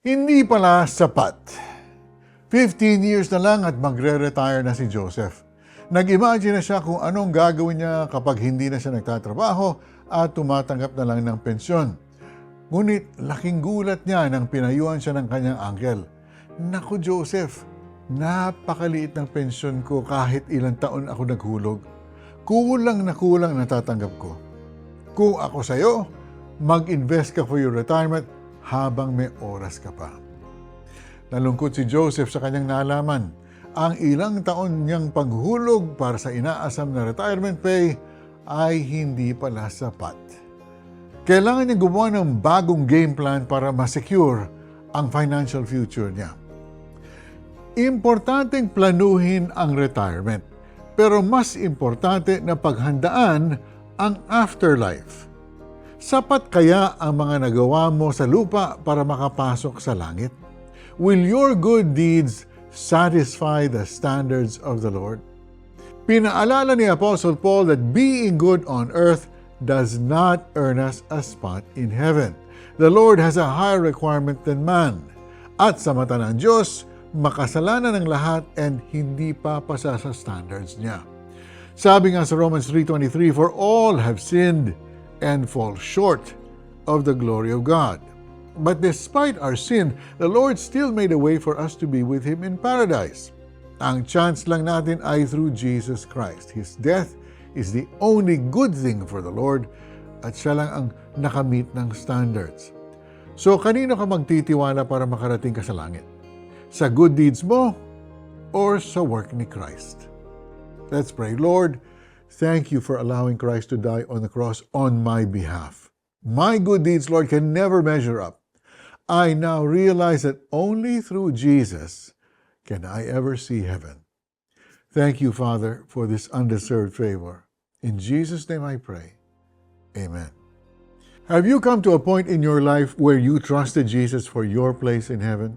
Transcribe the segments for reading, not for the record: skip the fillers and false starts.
Hindi pala sapat. 15 years na lang at magre-retire na si Joseph. Nag-imagine na siya kung anong gagawin niya kapag hindi na siya nagtatrabaho at tumatanggap na lang ng pensyon. Ngunit laking gulat niya nang pinayuhan siya ng kanyang uncle. Naku Joseph, napakaliit ng pensyon ko kahit ilang taon ako naghulog. Kulang na natatanggap ko. Kung ako sa'yo, mag-invest ka for your retirement habang may oras ka pa. Nalungkot si Joseph sa kanyang nalaman. Ang ilang taon niyang paghulog para sa inaasam na retirement pay ay hindi pala sapat. Kailangan niya gumawa ng bagong game plan para ma-secure ang financial future niya. Importanteng planuhin ang retirement, pero mas importante na paghandaan ang afterlife. Sapat kaya ang mga nagawa mo sa lupa para makapasok sa langit? Will your good deeds satisfy the standards of the Lord? Pinaalala ni Apostle Paul that being good on earth does not earn us a spot in heaven. The Lord has a higher requirement than man. At sa mata ng Diyos, makasalanan ng lahat and hindi papasa sa standards niya. Sabi nga sa Romans 3:23, "For all have sinned and fall short of the glory of God." But despite our sin, the Lord still made a way for us to be with Him in paradise. Ang chance lang natin ay through Jesus Christ. His death is the only good thing for the Lord at siya lang ang nakamit ng standards. So kanino ka magtitiwala para makarating ka sa langit? Sa good deeds mo or sa work ni Christ? Let's pray. Lord, thank you for allowing Christ to die on the cross on my behalf. My good deeds, Lord, can never measure up. I now realize that only through Jesus can I ever see heaven. Thank you, Father, for this undeserved favor. In Jesus' name I pray. Amen. Have you come to a point in your life where you trusted Jesus for your place in heaven?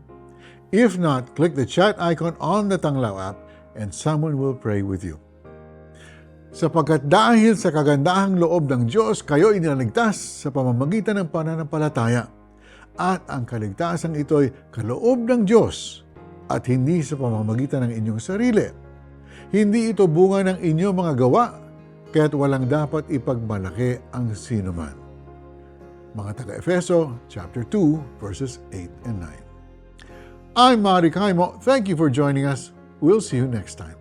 If not, click the chat icon on the Tanglaw app and someone will pray with you. Sapagkat dahil sa kagandahang loob ng Diyos, kayo iniligtas sa pamamagitan ng pananampalataya. At ang kaligtasan ito'y kaloob ng Diyos at hindi sa pamamagitan ng inyong sarili. Hindi ito bunga ng inyong mga gawa, kaya't walang dapat ipagmalaki ang sinuman. Mga taga-Efeso, chapter 2, verses 8 and 9. I'm Mari Kaimo. Thank you for joining us. We'll see you next time.